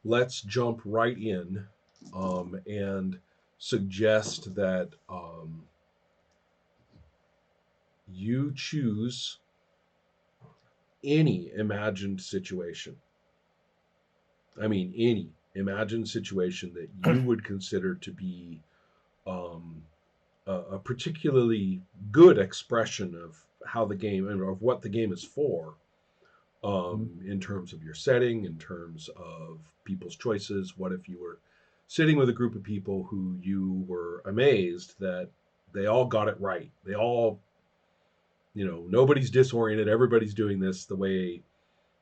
let's jump right in and suggest that you choose any imagined situation. I mean, any imagined situation that you would consider to be um, a particularly good expression of how the game and of what the game is for, Mhm. in terms of your setting, in terms of people's choices. What if you were sitting with a group of people who you were amazed that they all got it right? They all, nobody's disoriented. Everybody's doing this the way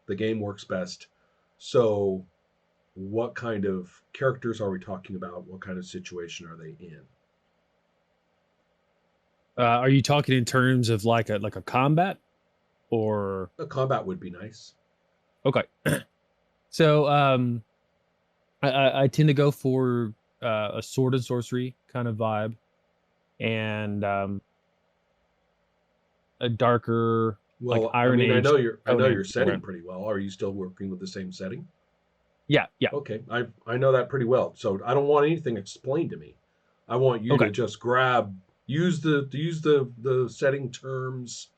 the game works best. So, what kind of characters are we talking about? What kind of situation are they in? Are you talking in terms of like a combat or The combat would be nice. okay? So I tend to go for a sword and sorcery kind of vibe, and a darker like Well, I Iron mean, Age I know Conan your setting era. pretty well. Are you still working with the same setting? Yeah, yeah. Okay, I know that pretty well. So I don't want anything explained to me. I want you to Okay, just use the setting terms,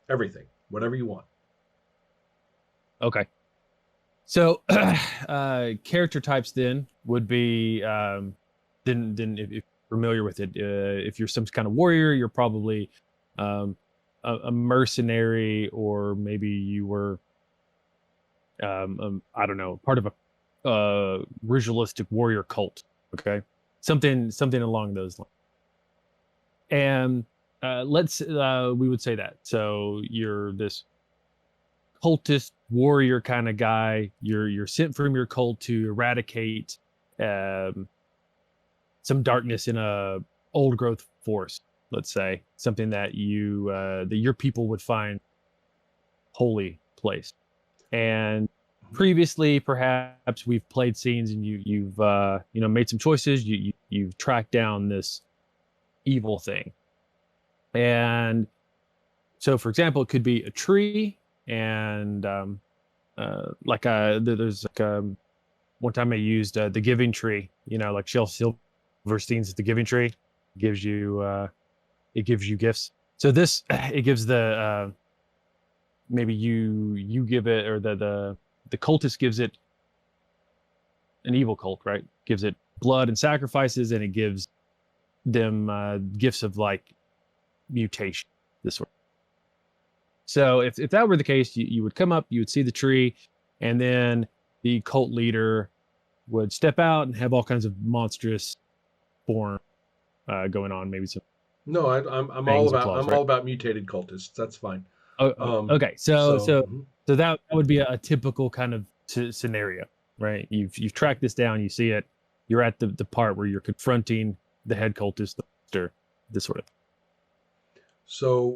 everything, whatever you want. okay. So character types then would be then if you're familiar with it, if you're some kind of warrior, you're probably um, a mercenary, or maybe you were I don't know, part of a ritualistic warrior cult. Okay, something along those lines. And let's we would say that. So you're this cultist warrior kind of guy. You're sent from your cult to eradicate um, some darkness in a old growth forest. Let's say something that that your people would find holy place. And previously, perhaps we've played scenes, and you've made some choices. You've tracked down this evil thing, and so for example, it could be a tree, and there's like one time I used the Giving Tree. Like Shel Silverstein's The Giving Tree gives you it gives you gifts. So this it gives the maybe you give it, or the cultist gives it, an evil cult, right? Gives it blood and sacrifices, and it gives them gifts of like mutation. This sort. So if that were the case, you would come up, you would see the tree, and then the cult leader would step out and have all kinds of monstrous form going on, maybe some No, fangs and claws, I'm right? all about mutated cultists. That's fine. Okay, so So so so that would be a typical kind of scenario, right? You've tracked this down, you see it, you're at the part where you're confronting the head cultist, the master, this sort of.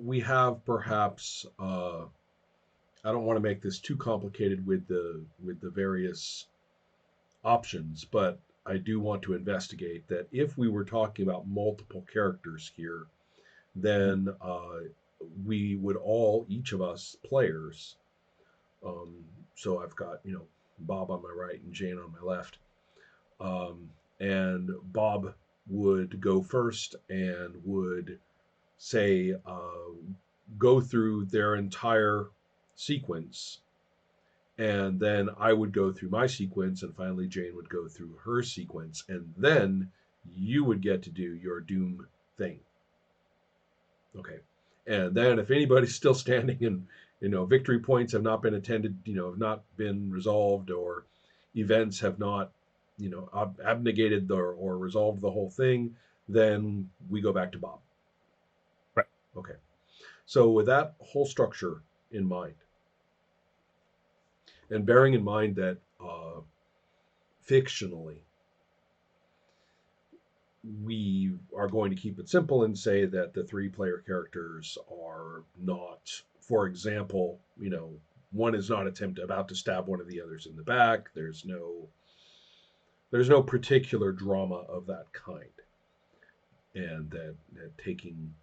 we have perhaps. I don't want to make this too complicated with the various options, but I do want to investigate that if we were talking about multiple characters here, then we would all, each of us players, um, so I've got, Bob on my right and Jane on my left, and Bob would go first and would say, go through their entire sequence, and then I would go through my sequence, and finally Jane would go through her sequence, and then you would get to do your doom thing. Okay, and then if anybody's still standing and victory points have not been attended, have not been resolved, or events have not abnegated or resolved the whole thing, then we go back to Bob. Right. Okay, so with that whole structure in mind, and bearing in mind that fictionally we are going to keep it simple and say that the three-player characters are not, for example, one is not about to stab one of the others in the back. There's no particular drama of that kind, and that taking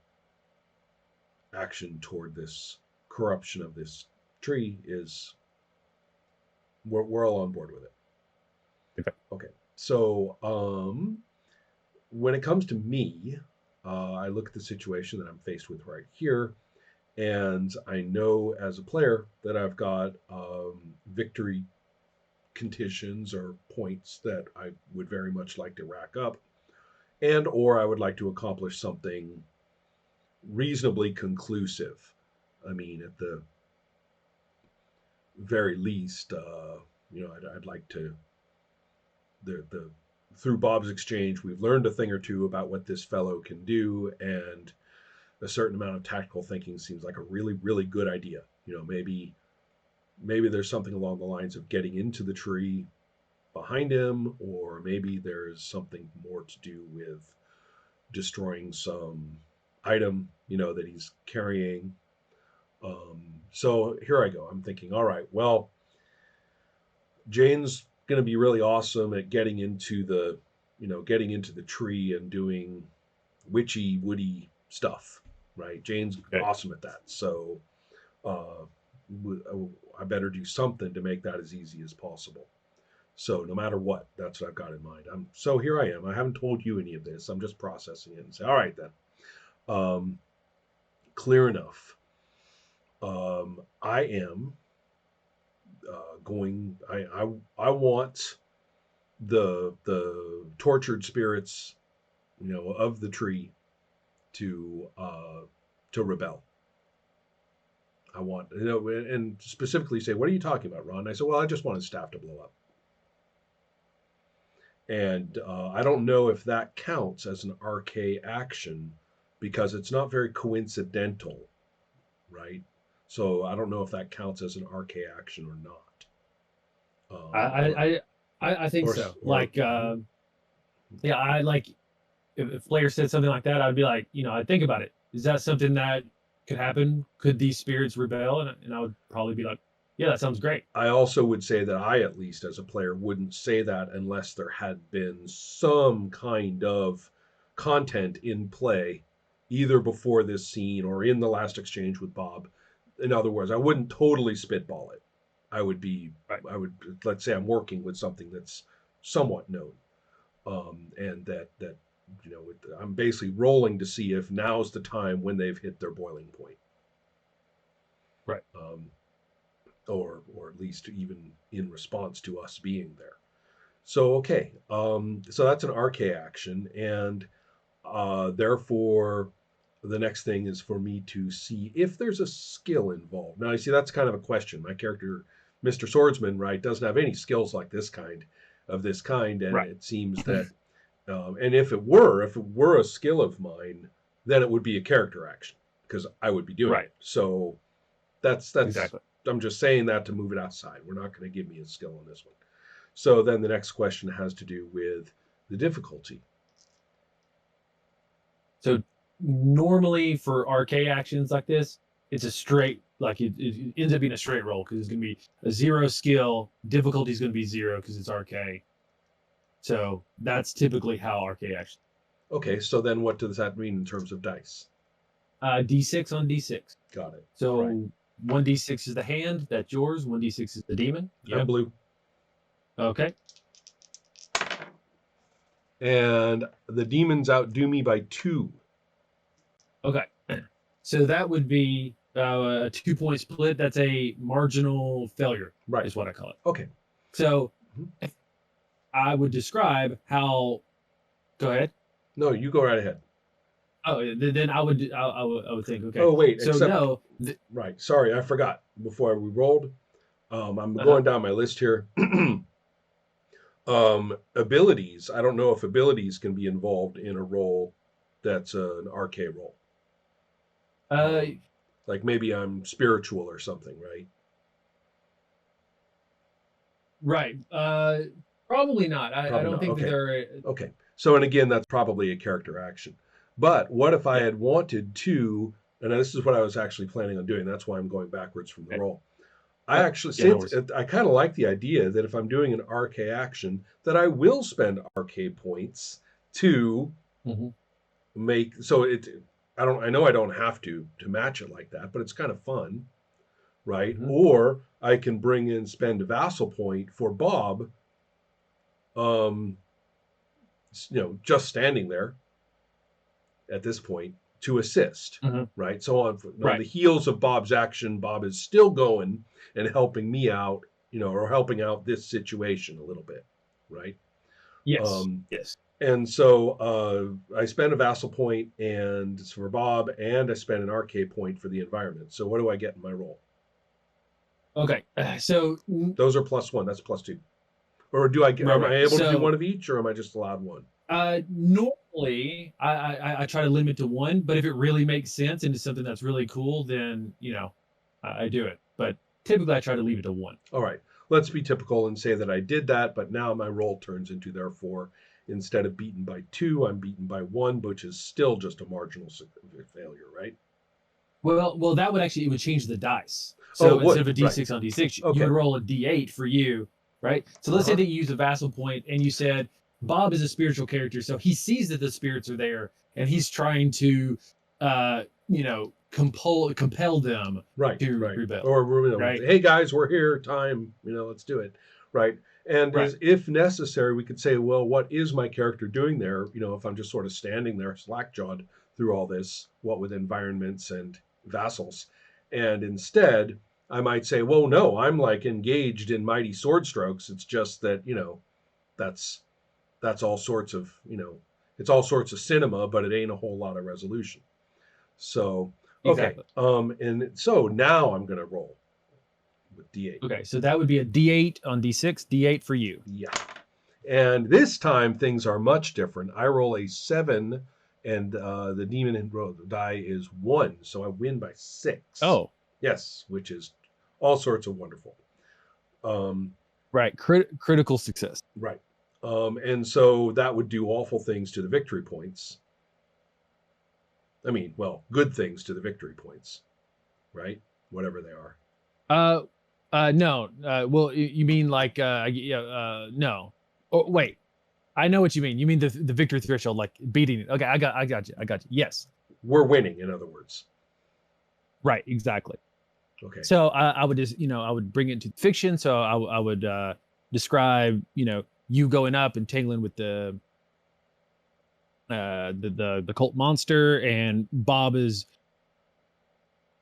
action toward this corruption of this tree is we're all on board with it. So when it comes to me, I look at the situation that I'm faced with right here, and I know as a player that I've got victory conditions or points that I would very much like to rack up, and or I would like to accomplish something reasonably conclusive. I mean, at the very least, I'd like to the through Bob's exchange, we've learned a thing or two about what this fellow can do, and a certain amount of tactical thinking seems like a really, really good idea. Maybe there's something along the lines of getting into the tree behind him, or maybe there's something more to do with destroying some item, that he's carrying. So here I go. I'm thinking, all right, well, Jane's going to be really awesome at getting into the tree and doing witchy, woody stuff, right? Jane's Okay. awesome at that. So uh, I better do something to make that as easy as possible. So no matter what, that's what I've got in mind. So here I am. I haven't told you any of this. I'm just processing it and say, all right then, um, clear enough. I am going. I want the tortured spirits, of the tree to rebel. I want, and specifically say, what are you talking about, Ron? And I said, well, I just want his staff to blow up. And I don't know if that counts as an RK action because it's not very coincidental, right? So I don't know if that counts as an RK action or not. I Or, I I I think so. or, Like, yeah, I like if Flair said something like that, I'd be like, I'd think about it. Is that something that could happen? Could these spirits rebel? And I would probably be like, yeah, that sounds great. I also would say that I, at least as a player, wouldn't say that unless there had been some kind of content in play, either before this scene or in the last exchange with Bob. In other words, I wouldn't totally spitball it. I would be, Right. I would, let's say I'm working with something that's somewhat known, and that I'm basically rolling to see if now's the time when they've hit their boiling point. Right. Or at least even in response to us being there. So okay, so that's an RK action, and therefore the next thing is for me to see if there's a skill involved. Now, you see, that's kind of a question. My character, Mr. Swordsman, right, doesn't have any skills like this kind, and Right. it seems that, and if it were a skill of mine, then it would be a character action because I would be doing Right. it. So that's Exactly. I'm just saying that to move it outside. We're not going to give me a skill on this one. So then the next question has to do with the difficulty. So normally for RK actions like this, it's a straight, like it ends up being a straight roll because it's going to be a 0 skill. Difficulty is going to be 0 because it's RK. So that's typically how RK actions. Okay, so then what does that mean in terms of dice? D6 on D6. Got it. Right. So 1d6 is the hand, that's yours. 1d6 is the demon. I'm Yep. blue. Okay. And the demons outdo me by 2. Okay. So that would be a 2-point split. That's a marginal failure, Right. is what I call it. Okay. So Mhm. I would describe how. Go ahead. No, you go right ahead. Oh, then I would think, okay. Oh, wait, So except, no. right. Sorry, I forgot before we rolled. I'm Uh-huh. going down my list here. Abilities. I don't know if abilities can be involved in a roll that's an RK roll. Uh, Like maybe I'm spiritual or something, right? right. Probably not. I Probably don't not. think that Okay. there are. Okay. So, and again, that's probably a character action. But what if I Yeah. had wanted to, and this is what I was actually planning on doing. That's why I'm going backwards from the Okay. roll. I Oh, actually, yeah, no since worries. I kind of like the idea that if I'm doing an RK action, that I will spend RK points to Hmm. make, so it, I know I don't have to match it like that, but it's kind of fun, right? Hmm. Or I can bring in, spend a vassal point for Bob, just standing there at this point to assist, Mhm. right? So on Right. the heels of Bob's action, Bob is still going and helping me out, or helping out this situation a little bit, right? Yes. Um, Yes. and so I spend a vassal point and it's for Bob, and I spend an arcade point for the environment. So what do I get in my roll? Okay. So Those are +1. That's +2. Or do I right, am I right. able to do one So of each, or am I just allowed one? normally I try to limit to one, but if it really makes sense and it's something that's really cool, then I do it. But typically I try to leave it to one. All right, let's be typical and say that I did that, but now my roll turns into, therefore, instead of beaten by 2, I'm beaten by 1, which is still just a marginal failure, right? Well, that would actually it would change the dice. Oh, So it instead would. of a Right. D6 on D6, you Okay. would roll a D8 for you, right? So Uh let's say huh. that you use a vassal point and you said Bob is a spiritual character, so he sees that the spirits are there and he's trying to, compel them Right. to Right. rebel, Or right? hey guys, we're here. Time. Let's do it. Right. And Right. as if necessary, we could say, well, what is my character doing there? If I'm just sort of standing there, slack jawed through all this, what with environments and vassals, and instead, I might say, well, no, I'm like engaged in mighty sword strokes. It's just that that's that's all sorts of it's all sorts of cinema, but it ain't a whole lot of resolution. So okay, Exactly. and so now I'm gonna roll with D8. Okay, so that would be a D8 on D6, D8 for you. Yeah, and this time things are much different. I roll a 7, and the demon in row the die is 1, so I win by 6. Oh, Yes, which is all sorts of wonderful. Um, right. Critical success. right. And so that would do awful things to the victory points. I mean, well, good things to the victory points, right? Whatever they are. Uh, no. Well, you mean like, yeah, no. Oh, wait. I know what you mean. You mean the victory threshold, like beating it. Okay, I got you. Yes, We're winning, in other words. right, exactly. Okay. So I would just, I would bring it into fiction. So I would describe, you going up and tangling with the cult monster, and Bob is,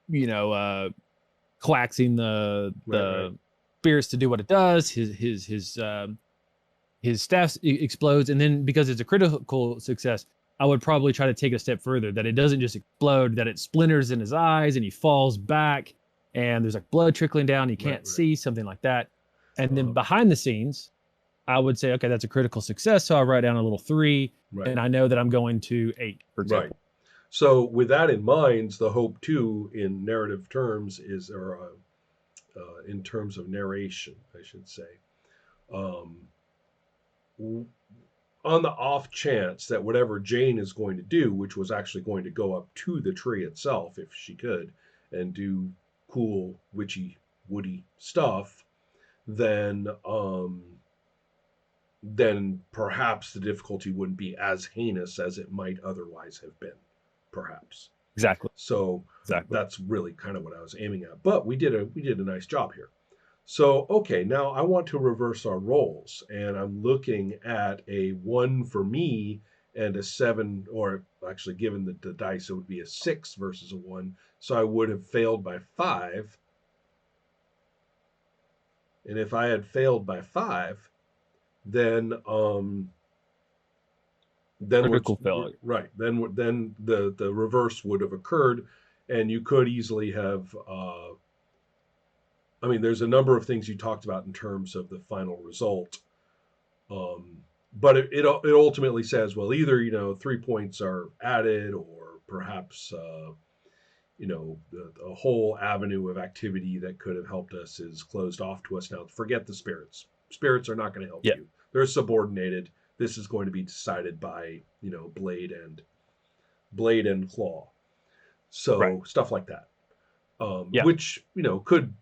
you know, uh, coaxing Right, right. the spirits to do what it does. His staff explodes, and then because it's a critical success, I would probably try to take it a step further, that it doesn't just explode, that it splinters in his eyes and he falls back and there's like blood trickling down, he Right, can't right. see, something like that. And then Uh-huh. behind the scenes, I would say, okay, that's a critical success, so I write down a little 3, Right. and I know that I'm going to 8, for Right. example. So with that in mind, the hope too, in narrative terms, is, or in terms of narration, I should say, um, on the off chance that whatever Jane is going to do, which was actually going to go up to the tree itself if she could, and do cool witchy woody stuff, then then perhaps the difficulty wouldn't be as heinous as it might otherwise have been, perhaps. Exactly. So Exactly. that's really kind of what I was aiming at. But we did a nice job here. So okay, now I want to reverse our roles, and I'm looking at a 1 for me and a 7, or actually, given the dice, it would be a 6 versus a 1. So I would have failed by 5, and if I had failed by 5, then Critical failure. right. Then the reverse would have occurred, and you could easily have. I mean, there's a number of things you talked about in terms of the final result, um, but it ultimately says, well, either 3 points are added, or perhaps the whole avenue of activity that could have helped us is closed off to us now. Forget the spirits. Spirits are not going to help Yeah. you. They're subordinated. This is going to be decided by blade and claw. Right. So stuff like that, Yeah. which could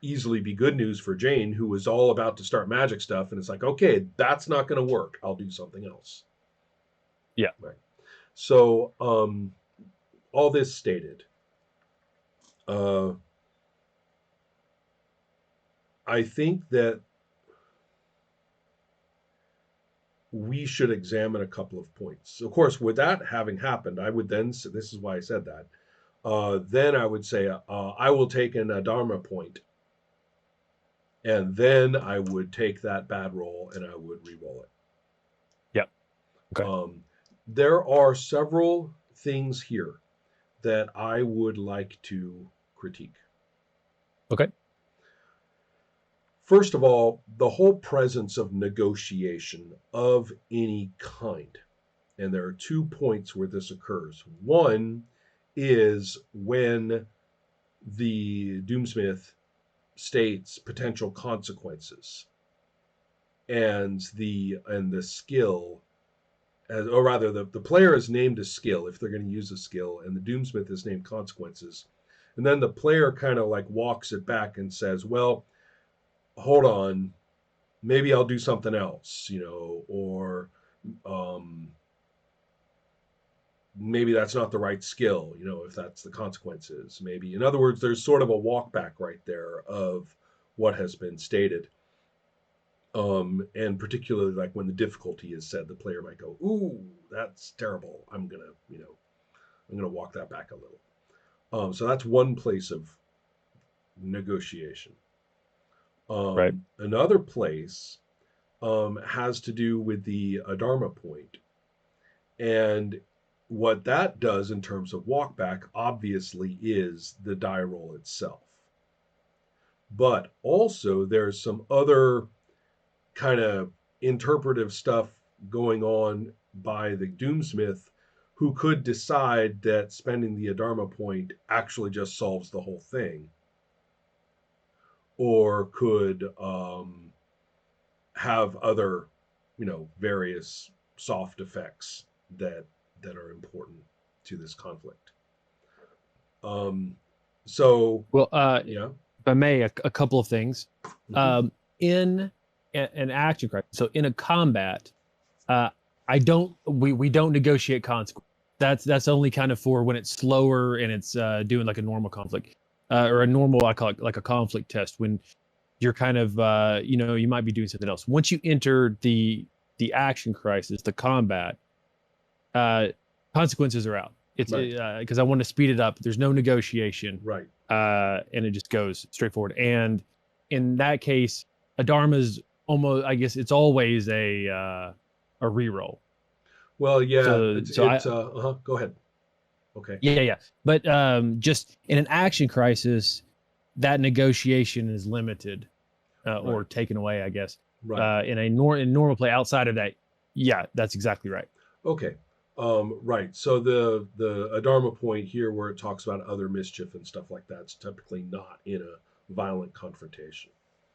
easily be good news for Jane, who was all about to start magic stuff, and it's like, okay, that's not going to work. I'll do something else. Yeah. Right. So all this stated, uh, I think that we should examine a couple of points. Of course, with that having happened, I would then, this is why I said that, then I would say, I will take an Adharma point, and then I would take that bad roll and I would re-roll it. Yeah. Okay. There are several things here that I would like to critique. Okay. First of all, the whole presence of negotiation of any kind. And there are 2 points where this occurs. One is when the Doomsmith states potential consequences, and the skill, or rather the player is named a skill if they're going to use a skill, and the Doomsmith is named consequences. And then the player kind of like walks it back and says, well, hold on, maybe I'll do something else, or maybe that's not the right skill, if that's the consequences. Maybe, in other words, there's sort of a walk back right there of what has been stated. And particularly like when the difficulty is said, the player might go, "Ooh, that's terrible. I'm gonna walk that back a little." So that's one place of negotiation. Right. Another place has to do with the Adharma point. And what that does in terms of walkback, obviously, is the die roll itself. But also, there's some other kind of interpretive stuff going on by the Doomsmith, who could decide that spending the Adharma point actually just solves the whole thing, or could have other, various soft effects that are important to this conflict. So Well, yeah. if I may, a couple of things. Mm-hmm. In an action crisis, so in a combat, I don't we don't negotiate consequences. That's only kind of for when it's slower and it's doing like a normal conflict, or a normal, I call it like a conflict test, when you're kind of you might be doing something else. Once you enter the action crisis, the combat, uh, consequences are out. It's Right. because I want to speed it up. There's no negotiation, Right. and it just goes straightforward. And in that case, Adharma's almost, I guess, it's always a reroll. Well, yeah, So it's so I go ahead. Okay. yeah. But just in an action crisis, that negotiation is limited, Right. or taken away, I guess. Right. In normal play, outside of that, yeah, that's exactly right. Okay. Right. So the Adharma point here, where it talks about other mischief and stuff like that, it's typically not in a violent confrontation.